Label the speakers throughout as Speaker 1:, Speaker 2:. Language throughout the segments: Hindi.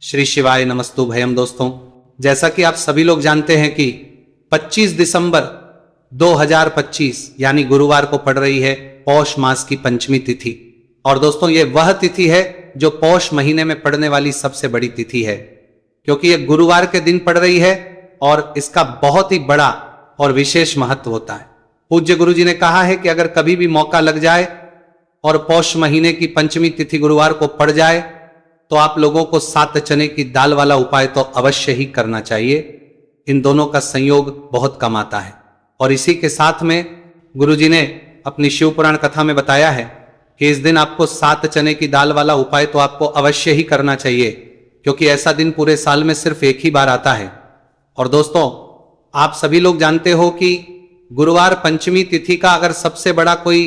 Speaker 1: श्री शिवाय नमस्तु भयम। दोस्तों, जैसा कि आप सभी लोग जानते हैं कि 25 दिसंबर 2025 यानी गुरुवार को पड़ रही है पौष मास की पंचमी तिथि। और दोस्तों, ये वह तिथि है जो पौष महीने में पड़ने वाली सबसे बड़ी तिथि है, क्योंकि ये गुरुवार के दिन पड़ रही है और इसका बहुत ही बड़ा और विशेष महत्व होता है। पूज्य गुरु जी ने कहा है कि अगर कभी भी मौका लग जाए और पौष महीने की पंचमी तिथि गुरुवार को पड़ जाए तो आप लोगों को 7 चने की दाल वाला उपाय तो अवश्य ही करना चाहिए। इन दोनों का संयोग बहुत कम आता है। और इसी के साथ में गुरुजी ने अपनी शिव पुराण कथा में बताया है कि इस दिन आपको 7 चने की दाल वाला उपाय तो आपको अवश्य ही करना चाहिए, क्योंकि ऐसा दिन पूरे साल में सिर्फ एक ही बार आता है। और दोस्तों, आप सभी लोग जानते हो कि गुरुवार पंचमी तिथि का अगर सबसे बड़ा कोई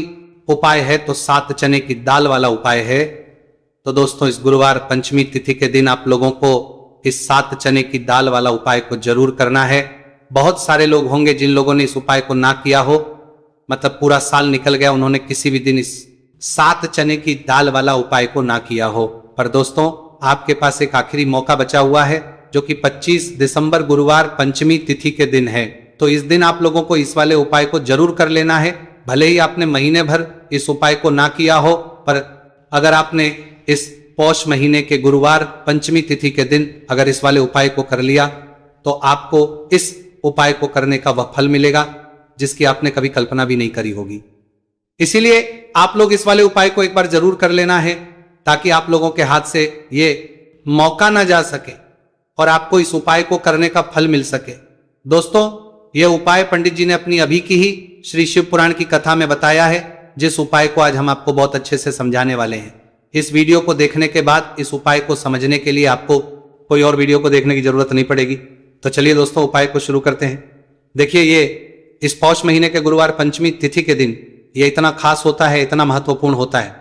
Speaker 1: उपाय है तो 7 चने की दाल वाला उपाय है। तो दोस्तों, इस गुरुवार पंचमी तिथि के दिन आप लोगों को इस 7 चने की दाल वाला उपाय को जरूर करना है। बहुत सारे लोग होंगे जिन लोगों ने इस उपाय को ना किया हो, मतलब पूरा साल निकल गया, उन्होंने किसी भी दिन इस 7 चने की दाल वाला उपाय को ना किया हो। पर दोस्तों, आपके पास एक आखिरी मौका बचा हुआ है, जो कि 25 दिसंबर गुरुवार पंचमी तिथि के दिन है। तो इस दिन आप लोगों को इस वाले उपाय को जरूर कर लेना है। भले ही आपने महीने भर इस उपाय को ना किया हो, पर अगर आपने इस पौष महीने के गुरुवार पंचमी तिथि के दिन अगर इस वाले उपाय को कर लिया तो आपको इस उपाय को करने का वह फल मिलेगा जिसकी आपने कभी कल्पना भी नहीं करी होगी। इसीलिए आप लोग इस वाले उपाय को एक बार जरूर कर लेना है, ताकि आप लोगों के हाथ से ये मौका ना जा सके और आपको इस उपाय को करने का फल मिल सके। दोस्तों, यह उपाय पंडित जी ने अपनी अभी की ही श्री शिव पुराण की कथा में बताया है, जिस उपाय को आज हम आपको बहुत अच्छे से समझाने वाले हैं। इस वीडियो को देखने के बाद इस उपाय को समझने के लिए आपको कोई और वीडियो को देखने की जरूरत नहीं पड़ेगी। तो चलिए दोस्तों, उपाय को शुरू करते हैं। देखिए, ये इस पौष महीने के गुरुवार पंचमी तिथि के दिन ये इतना खास होता है, इतना महत्वपूर्ण होता है।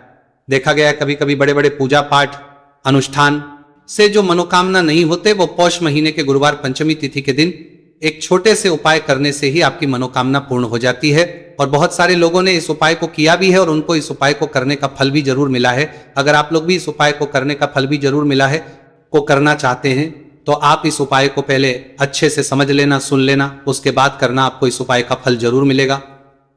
Speaker 1: देखा गया है कभी कभी बड़े बड़े पूजा पाठ अनुष्ठान से जो मनोकामना नहीं होते, वो पौष महीने के गुरुवार पंचमी तिथि के दिन एक छोटे से उपाय करने से ही आपकी मनोकामना पूर्ण हो जाती है। और बहुत सारे लोगों ने इस उपाय को किया भी है और उनको इस उपाय को करने का फल भी जरूर मिला है। अगर आप लोग भी इस उपाय को करने का फल भी जरूर मिला है, को करना चाहते हैं, तो आप इस उपाय को पहले अच्छे से समझ लेना, सुन लेना, उसके बाद करना। आपको इस उपाय का फल जरूर मिलेगा।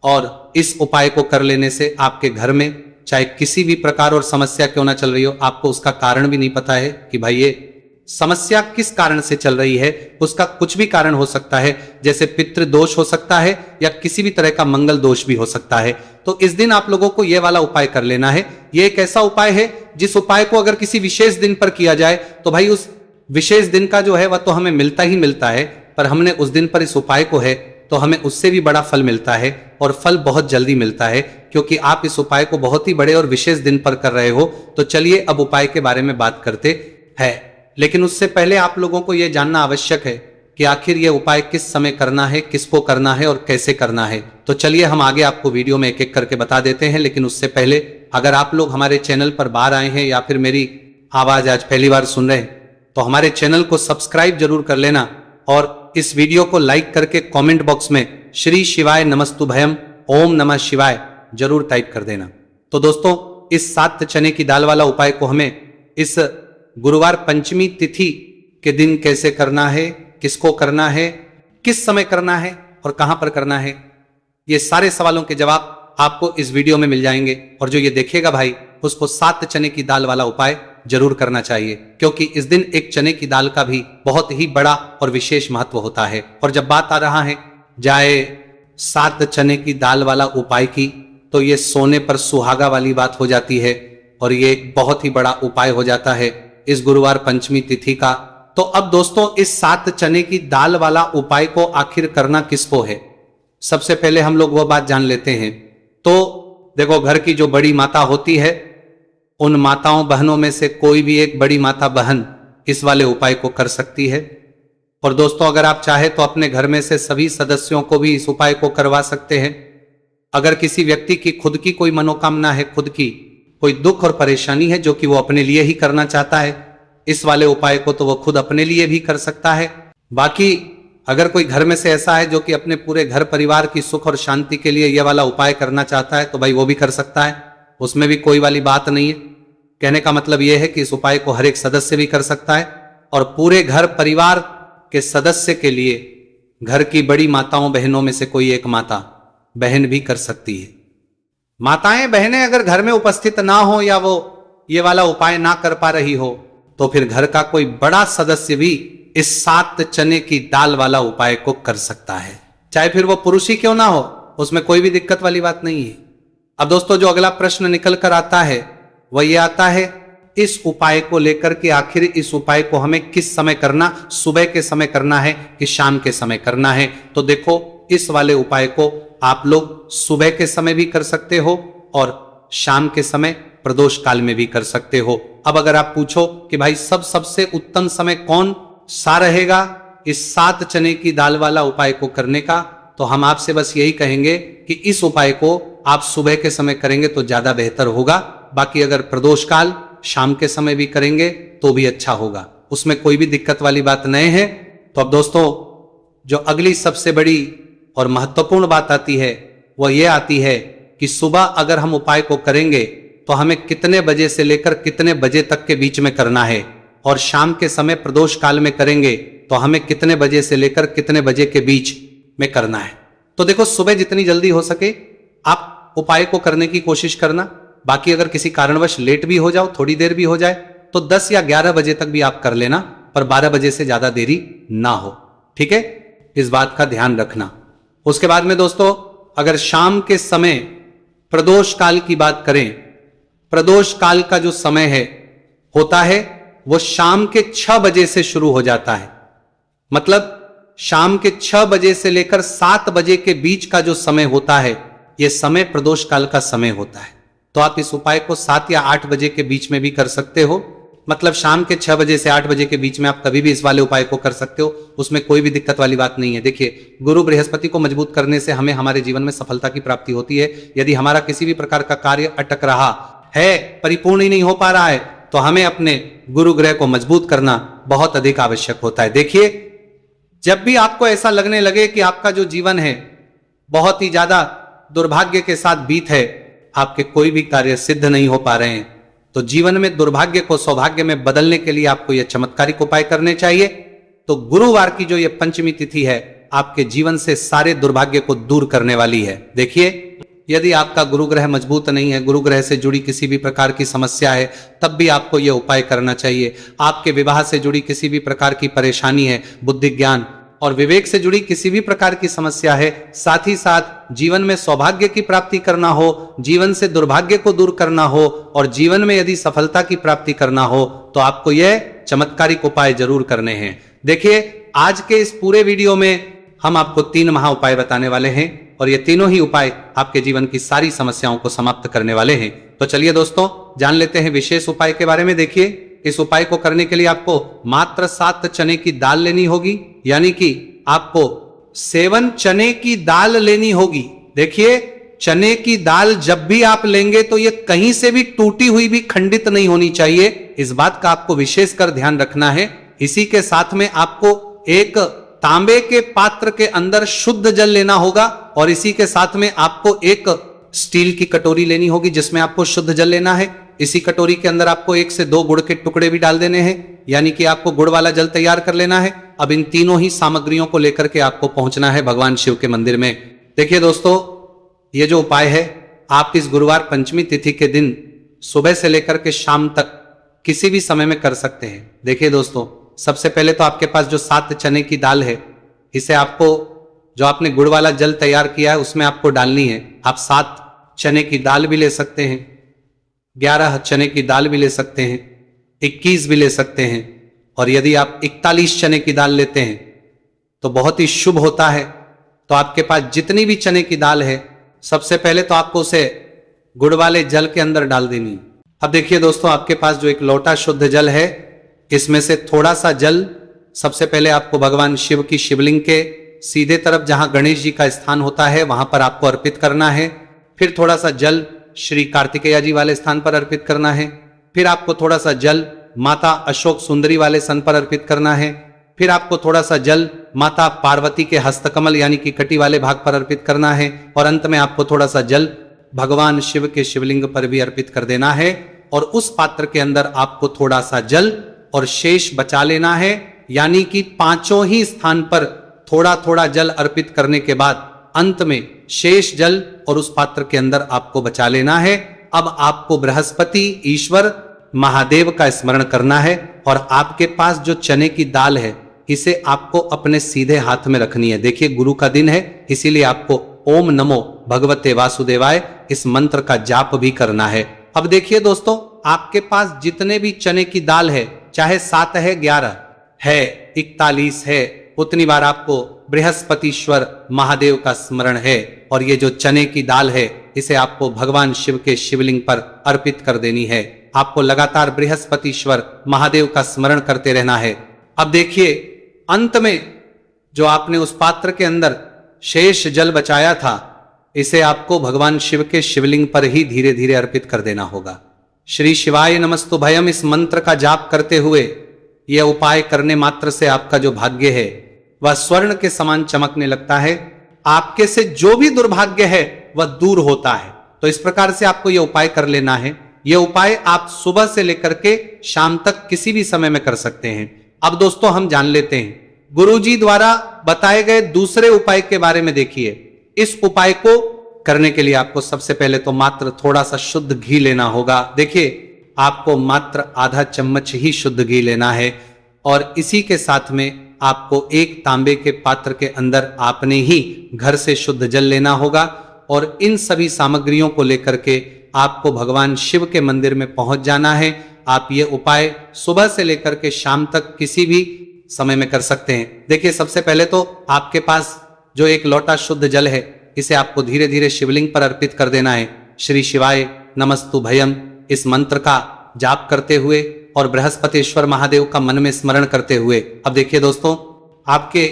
Speaker 1: और इस उपाय को कर लेने से आपके घर में चाहे किसी भी प्रकार और समस्या क्यों ना चल रही हो, आपको उसका कारण भी नहीं पता है कि भाई ये समस्या किस कारण से चल रही है, उसका कुछ भी कारण हो सकता है, जैसे पितृ दोष हो सकता है या किसी भी तरह का मंगल दोष भी हो सकता है। तो इस दिन आप लोगों को यह वाला उपाय कर लेना है। यह एक ऐसा उपाय है जिस उपाय को अगर किसी विशेष दिन पर किया जाए तो भाई उस विशेष दिन का जो है वह तो हमें मिलता ही मिलता है, पर हमने उस दिन पर इस उपाय को है तो हमें उससे भी बड़ा फल मिलता है, और फल बहुत जल्दी मिलता है, क्योंकि आप इस उपाय को बहुत ही बड़े और विशेष दिन पर कर रहे हो। तो चलिए अब उपाय के बारे में बात करते हैं। लेकिन उससे पहले आप लोगों को यह जानना आवश्यक है कि आखिर यह उपाय किस समय करना है, किसको करना है और कैसे करना है। तो चलिए हम आगे आपको वीडियो में एक एक करके बता देते हैं। लेकिन उससे पहले अगर आप लोग हमारे चैनल पर बाहर आए हैं या फिर मेरी आवाज आज पहली बार सुन रहे हैं, तो हमारे चैनल को सब्सक्राइब जरूर कर लेना और इस वीडियो को लाइक करके कमेंट बॉक्स में श्री शिवाय नमस्तु भयम ओम नमः शिवाय जरूर टाइप कर देना। तो दोस्तों, इस 7 चने की दाल वाला उपाय को हमें इस गुरुवार पंचमी तिथि के दिन कैसे करना है, किसको करना है, किस समय करना है और कहां पर करना है, ये सारे सवालों के जवाब आपको इस वीडियो में मिल जाएंगे। और जो ये देखेगा भाई, उसको 7 चने की दाल वाला उपाय जरूर करना चाहिए, क्योंकि इस दिन एक चने की दाल का भी बहुत ही बड़ा और विशेष महत्व होता है। और जब बात आ रहा है जाए 7 चने की दाल वाला उपाय की, तो ये सोने पर सुहागा वाली बात हो जाती है और ये एक बहुत ही बड़ा उपाय हो जाता है इस गुरुवार पंचमी तिथि का। तो अब दोस्तों, इस 7 चने की दाल वाला उपाय को आखिर करना किसको है, सबसे पहले हम लोग वो बात जान लेते हैं। तो देखो, घर की जो बड़ी माता होती है, उन माताओं बहनों में से कोई भी एक बड़ी माता बहन इस वाले उपाय को कर सकती है। और दोस्तों, अगर आप चाहे तो अपने घर में से सभी सदस्यों को भी इस उपाय को करवा सकते हैं। अगर किसी व्यक्ति की खुद की कोई मनोकामना है, खुद की कोई दुख और परेशानी है जो कि वो अपने लिए ही करना चाहता है इस वाले उपाय को, तो वो खुद अपने लिए भी कर सकता है। बाकी अगर कोई घर में से ऐसा है जो कि अपने पूरे घर परिवार की सुख और शांति के लिए यह वाला उपाय करना चाहता है, तो भाई वो भी कर सकता है, उसमें भी कोई वाली बात नहीं है। कहने का मतलब यह है कि इस उपाय को हर एक सदस्य भी कर सकता है, और पूरे घर परिवार के सदस्य के लिए घर की बड़ी माताओं बहनों में से कोई एक माता बहन भी कर सकती है। माताएं बहनें अगर घर में उपस्थित ना हो या वो ये वाला उपाय ना कर पा रही हो तो फिर घर का कोई बड़ा सदस्य भी इस 7 चने की दाल वाला उपाय को कर सकता है, चाहे फिर वो पुरुष ही क्यों ना हो, उसमें कोई भी दिक्कत वाली बात नहीं है। अब दोस्तों जो अगला प्रश्न निकल कर आता है वह ये आता है इस उपाय को लेकर के आखिर इस उपाय को हमें किस समय करना, सुबह के समय करना है कि शाम के समय करना है। तो देखो इस वाले उपाय को आप लोग सुबह के समय भी कर सकते हो और शाम के समय प्रदोष काल में भी कर सकते हो। अब अगर आप पूछो कि भाई सबसे उत्तम समय कौन सा रहेगा इस 7 चने की दाल वाला उपाय को करने का, तो हम आपसे बस यही कहेंगे कि इस उपाय को आप सुबह के समय करेंगे तो ज्यादा बेहतर होगा। बाकी अगर प्रदोष काल शाम के समय भी करेंगे तो भी अच्छा होगा, उसमें कोई भी दिक्कत वाली बात नहीं है। तो अब दोस्तों जो अगली सबसे बड़ी और महत्वपूर्ण बात आती है वह यह आती है कि सुबह अगर हम उपाय को करेंगे तो हमें कितने बजे से लेकर कितने बजे तक के बीच में करना है, और शाम के समय प्रदोष काल में करेंगे तो हमें कितने बजे से लेकर कितने बजे के बीच में करना है। तो देखो सुबह जितनी जल्दी हो सके आप उपाय को करने की कोशिश करना। बाकी अगर किसी कारणवश लेट भी हो जाओ, थोड़ी देर भी हो जाए, तो 10 या 11 बजे तक भी आप कर लेना, पर 12 बजे से ज्यादा देरी ना हो, ठीक है, इस बात का ध्यान रखना। उसके बाद में दोस्तों अगर शाम के समय प्रदोष काल की बात करें, प्रदोष काल का जो समय है होता है वो शाम के 6 बजे से शुरू हो जाता है। मतलब शाम के 6 बजे से लेकर 7 बजे के बीच का जो समय होता है यह समय प्रदोष काल का समय होता है। तो आप इस उपाय को 7 या 8 बजे के बीच में भी कर सकते हो। मतलब शाम के 6 बजे से 8 बजे के बीच में आप कभी भी इस वाले उपाय को कर सकते हो, उसमें कोई भी दिक्कत वाली बात नहीं है। देखिए गुरु बृहस्पति को मजबूत करने से हमें हमारे जीवन में सफलता की प्राप्ति होती है। यदि हमारा किसी भी प्रकार का कार्य अटक रहा है, परिपूर्ण ही नहीं हो पा रहा है, तो हमें अपने गुरु ग्रह को मजबूत करना बहुत अधिक आवश्यक होता है। देखिए जब भी आपको ऐसा लगने लगे कि आपका जो जीवन है बहुत ही ज्यादा दुर्भाग्य के साथ बीत है, आपके कोई भी कार्य सिद्ध नहीं हो पा रहे हैं, तो जीवन में दुर्भाग्य को सौभाग्य में बदलने के लिए आपको यह चमत्कारिक उपाय करने चाहिए। तो गुरुवार की जो ये पंचमी तिथि है आपके जीवन से सारे दुर्भाग्य को दूर करने वाली है। देखिए यदि आपका गुरु ग्रह मजबूत नहीं है, गुरु ग्रह से जुड़ी किसी भी प्रकार की समस्या है, तब भी आपको यह उपाय करना चाहिए। आपके विवाह से जुड़ी किसी भी प्रकार की परेशानी है, बुद्धि ज्ञान और विवेक से जुड़ी किसी भी प्रकार की समस्या है, साथ ही साथ जीवन में सौभाग्य की प्राप्ति करना हो, जीवन से दुर्भाग्य को दूर करना हो और जीवन में यदि सफलता की प्राप्ति करना हो, तो आपको यह चमत्कारिक उपाय जरूर करने हैं। देखिए आज के इस पूरे वीडियो में हम आपको 3 महा उपाय बताने वाले हैं और ये तीनों ही उपाय आपके जीवन की सारी समस्याओं को समाप्त करने वाले हैं। तो चलिए दोस्तों जान लेते हैं विशेष उपाय के बारे में। देखिए इस उपाय को करने के लिए आपको मात्र 7 चने की दाल लेनी होगी, यानी कि आपको 7 चने की दाल लेनी होगी। देखिए चने की दाल जब भी आप लेंगे तो ये कहीं से भी टूटी हुई भी खंडित नहीं होनी चाहिए, इस बात का आपको विशेष कर ध्यान रखना है। इसी के साथ में आपको एक तांबे के पात्र के अंदर शुद्ध जल लेना होगा और इसी के साथ में आपको एक स्टील की कटोरी लेनी होगी जिसमें आपको शुद्ध जल लेना है। इसी कटोरी के अंदर आपको 1 से 2 गुड़ के टुकड़े भी डाल देने हैं, यानी कि आपको गुड़ वाला जल तैयार कर लेना है। अब इन तीनों ही सामग्रियों को लेकर के आपको पहुंचना है भगवान शिव के मंदिर में। देखिए दोस्तों ये जो उपाय है आप इस गुरुवार पंचमी तिथि के दिन सुबह से लेकर के शाम तक किसी भी समय में कर सकते हैं। देखिए दोस्तों सबसे पहले तो आपके पास जो 7 चने की दाल है, इसे आपको जो आपने गुड़ वाला जल तैयार किया है उसमें आपको डालनी है। आप 7 चने की दाल भी ले सकते हैं, 11 चने की दाल भी ले सकते हैं, 21 भी ले सकते हैं, और यदि आप 41 चने की दाल लेते हैं तो बहुत ही शुभ होता है। तो आपके पास जितनी भी चने की दाल है सबसे पहले तो आपको उसे गुड़ वाले जल के अंदर डाल देनी है। अब देखिए दोस्तों आपके पास जो एक लोटा शुद्ध जल है, इसमें से थोड़ा सा जल सबसे पहले आपको भगवान शिव की शिवलिंग के सीधे तरफ जहां गणेश जी का स्थान होता है वहां पर आपको अर्पित करना है। फिर थोड़ा सा जल श्री कार्तिकेय जी वाले स्थान पर अर्पित करना है। फिर आपको थोड़ा सा जल माता अशोक सुंदरी वाले स्थान पर अर्पित करना है। फिर आपको थोड़ा सा जल माता पार्वती के हस्तकमल यानी कि कटी वाले भाग पर अर्पित करना है। और अंत में आपको थोड़ा सा जल भगवान शिव के शिवलिंग पर भी अर्पित कर देना है। और उस पात्र के अंदर आपको थोड़ा सा जल और शेष बचा लेना है, यानी कि पांचों ही स्थान पर थोड़ा थोड़ा जल अर्पित करने के बाद अंत में शेष जल और उस पात्र के अंदर आपको बचा लेना है। अब आपको बृहस्पति, ईश्वर, महादेव का स्मरण करना है और आपके पास जो चने की दाल है इसे आपको अपने सीधे हाथ में रखनी है। देखिए गुरु का दिन है, इसीलिए आपको ओम नमो भगवते वासुदेवाय इस मंत्र का जाप भी करना है। अब देखिए दोस्तों, आपके पास जितने भी चने की दाल है, चाहे 7 है, 11 है, 41 है, उतनी बार आपको बृहस्पतिश्वर महादेव का स्मरण है और ये जो चने की दाल है इसे आपको भगवान शिव के शिवलिंग पर अर्पित कर देनी है। आपको लगातार बृहस्पतिश्वर महादेव का स्मरण करते रहना है। अब देखिए अंत में जो आपने उस पात्र के अंदर शेष जल बचाया था, इसे आपको भगवान शिव के शिवलिंग पर ही धीरे धीरे अर्पित कर देना होगा। श्री शिवाय नमस्तुभयम इस मंत्र का जाप करते हुए यह उपाय करने मात्र से आपका जो भाग्य है वह स्वर्ण के समान चमकने लगता है। आपके से जो भी दुर्भाग्य है वह दूर होता है। तो इस प्रकार से आपको यह उपाय कर लेना है। यह उपाय आप सुबह से लेकर के शाम तक किसी भी समय में कर सकते हैं। अब दोस्तों हम जान लेते हैं गुरुजी द्वारा बताए गए दूसरे उपाय के बारे में। देखिए इस उपाय को करने के लिए आपको सबसे पहले तो मात्र थोड़ा सा शुद्ध घी लेना होगा। देखिए आपको मात्र आधा चम्मच ही शुद्ध घी लेना है और इसी के साथ में आपको एक तांबे के पात्र के अंदर आपने ही घर से शुद्ध जल लेना होगा और इन सभी सामग्रियों को लेकर के आपको भगवान शिव के मंदिर में पहुंच जाना है। आप ये उपाय सुबह से लेकर के शाम तक किसी भी समय में कर सकते हैं। देखिए सबसे पहले तो आपके पास जो एक लोटा शुद्ध जल है इसे आपको धीरे धीरे शिवलिंग पर अर्पित कर देना है। श्री शिवाय नमस्तुभयम इस मंत्र का जाप करते हुए और बृहस्पतिश्वर महादेव का मन में स्मरण करते हुए। अब देखिए दोस्तों, आपके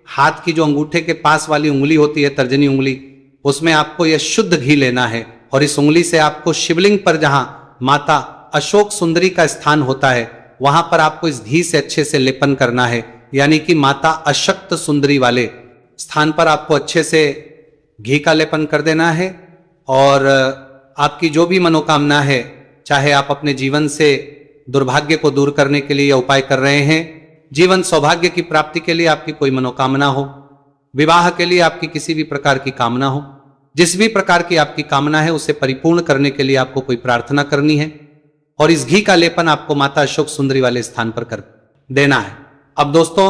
Speaker 1: हाथ की जो अंगूठे के पास वाली उंगली होती है, तर्जनी उंगली, उसमें आपको यह शुद्ध घी लेना है और इस उंगली से आपको शिवलिंग पर जहां माता अशोक सुंदरी का स्थान होता है वहां पर आपको इस घी से अच्छे से लेपन करना है। यानी कि माता अशक्त सुंदरी वाले स्थान पर आपको अच्छे से घी का लेपन कर देना है और आपकी जो भी मनोकामना है, चाहे आप अपने जीवन से दुर्भाग्य को दूर करने के लिए यह उपाय कर रहे हैं, जीवन सौभाग्य की प्राप्ति के लिए आपकी कोई मनोकामना हो, विवाह के लिए आपकी किसी भी प्रकार की कामना हो, जिस भी प्रकार की आपकी कामना है उसे परिपूर्ण करने के लिए आपको कोई प्रार्थना करनी है और इस घी का लेपन आपको माता अशोक सुंदरी वाले स्थान पर कर देना है। अब दोस्तों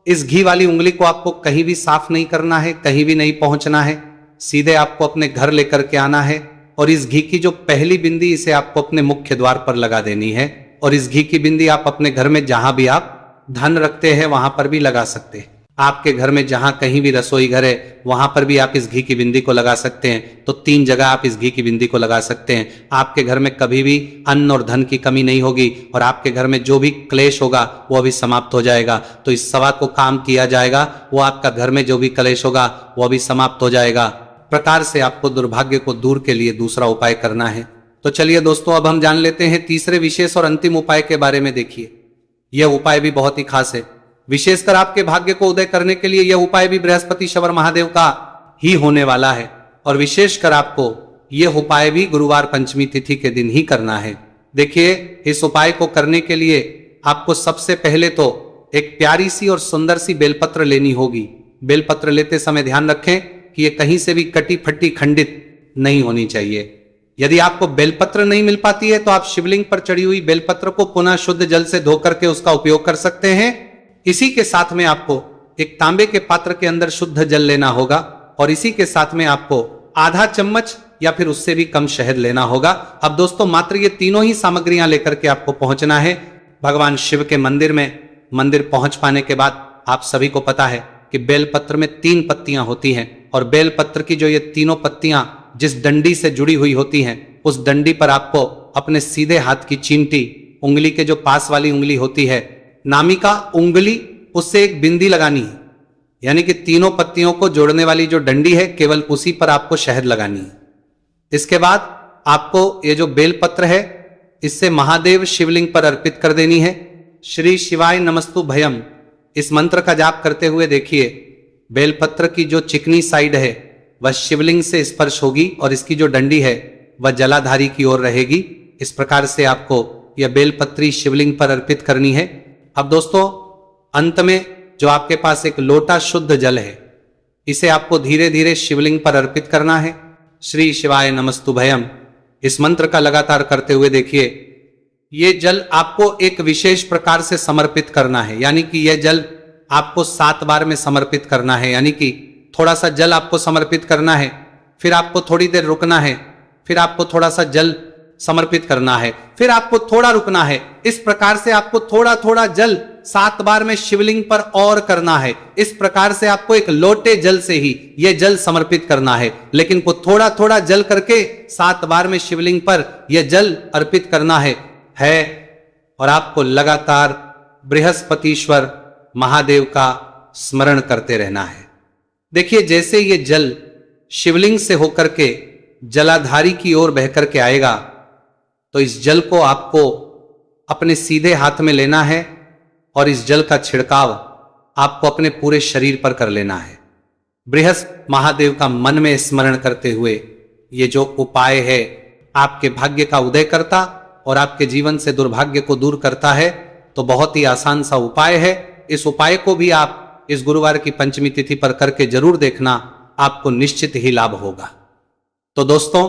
Speaker 1: इस घी वाली उंगली को आपको कहीं भी साफ नहीं करना है, कहीं भी नहीं पहुंचना है, सीधे आपको अपने घर लेकर के आना है और इस घी की जो पहली बिंदी इसे आपको अपने मुख्य द्वार पर लगा देनी है और इस घी की बिंदी आप अपने घर में जहां भी आप धन रखते हैं वहां पर भी लगा सकते हैं। आपके घर में जहां कहीं भी रसोई घर है वहां पर भी आप इस घी की बिंदी को लगा सकते हैं। तो 3 जगह आप इस घी की बिंदी को लगा सकते हैं। आपके घर में कभी भी अन्न और धन की कमी नहीं होगी और आपके घर में जो भी क्लेश होगा वो भी समाप्त हो जाएगा। तो इस सवा को काम किया जाएगा, वो आपका घर में जो भी क्लेश होगा वो भी समाप्त हो जाएगा। प्रकार से आपको दुर्भाग्य को दूर के लिए दूसरा उपाय करना है। तो चलिए दोस्तों अब हम जान लेते हैं तीसरे विशेष और अंतिम उपाय के बारे में। देखिए यह उपाय भी बहुत ही खास है। विशेषकर आपके भाग्य को उदय करने के लिए यह उपाय भी बृहस्पतिश्वर महादेव का ही होने वाला है और विशेषकर आपको यह उपाय भी गुरुवार पंचमी तिथि के दिन ही करना है। देखिए इस उपाय को करने के लिए आपको सबसे पहले तो एक प्यारी सी और सुंदर सी बेलपत्र लेनी होगी। बेलपत्र लेते समय ध्यान रखें कि यह कहीं से भी कटी फटी खंडित नहीं होनी चाहिए। यदि आपको बेलपत्र नहीं मिल पाती है तो आप शिवलिंग पर चढ़ी हुई बेलपत्र को पुनः शुद्ध जल से धो करके उसका उपयोग कर सकते हैं। इसी के साथ में आपको एक तांबे के पात्र के अंदर शुद्ध जल लेना होगा और इसी के साथ में आपको आधा चम्मच या फिर उससे भी कम शहद लेना होगा। अब दोस्तों मात्र ये तीनों ही सामग्रियां लेकर के आपको पहुंचना है भगवान शिव के मंदिर में। मंदिर पहुंच पाने के बाद आप सभी को पता है कि बेलपत्र में 3 पत्तियां होती हैं और बेलपत्र की जो ये तीनों पत्तियां जिस डंडी से जुड़ी हुई होती हैं उस डंडी पर आपको अपने सीधे हाथ की चींटी उंगली के जो पास वाली उंगली होती है, नामिका उंगली, उससे एक बिंदी लगानी है। यानी कि तीनों पत्तियों को जोड़ने वाली जो डंडी है केवल उसी पर आपको शहद लगानी है। इसके बाद आपको ये जो बेलपत्र है इससे महादेव शिवलिंग पर अर्पित कर देनी है। श्री शिवाय नमस्तु भयम इस मंत्र का जाप करते हुए देखिए बेलपत्र की जो चिकनी साइड है वह शिवलिंग से स्पर्श होगी और इसकी जो डंडी है वह जलाधारी की ओर रहेगी। इस प्रकार से आपको यह बेलपत्री शिवलिंग पर अर्पित करनी है। अब दोस्तों, अंत में जो आपके पास एक लोटा शुद्ध जल है, इसे आपको धीरे धीरे शिवलिंग पर अर्पित करना है। श्री शिवाय नमस्तुभयम इस मंत्र का लगातार करते हुए देखिए, ये जल आपको एक विशेष प्रकार से समर्पित करना है, यानी कि यह जल आपको 7 बार में समर्पित करना है। यानी कि थोड़ा सा जल आपको समर्पित करना है, फिर आपको थोड़ी देर रुकना है, फिर आपको थोड़ा सा जल समर्पित करना है, फिर आपको थोड़ा रुकना है। इस प्रकार से आपको थोड़ा थोड़ा जल 7 बार में शिवलिंग पर और करना है। इस प्रकार से आपको एक लोटे जल से ही यह जल समर्पित करना है, लेकिन को थोड़ा थोड़ा जल करके 7 बार में शिवलिंग पर यह जल अर्पित करना है। और आपको लगातार बृहस्पतिश्वर महादेव का स्मरण करते रहना है। देखिए, जैसे ये जल शिवलिंग से होकर के जलाधारी की ओर बहकर के आएगा, तो इस जल को आपको अपने सीधे हाथ में लेना है और इस जल का छिड़काव आपको अपने पूरे शरीर पर कर लेना है। बृहस्पति महादेव का मन में स्मरण करते हुए ये जो उपाय है आपके भाग्य का उदय करता और आपके जीवन से दुर्भाग्य को दूर करता है। तो बहुत ही आसान सा उपाय है। इस उपाय को भी आप इस गुरुवार की पंचमी तिथि पर करके जरूर देखना, आपको निश्चित ही लाभ होगा। तो दोस्तों,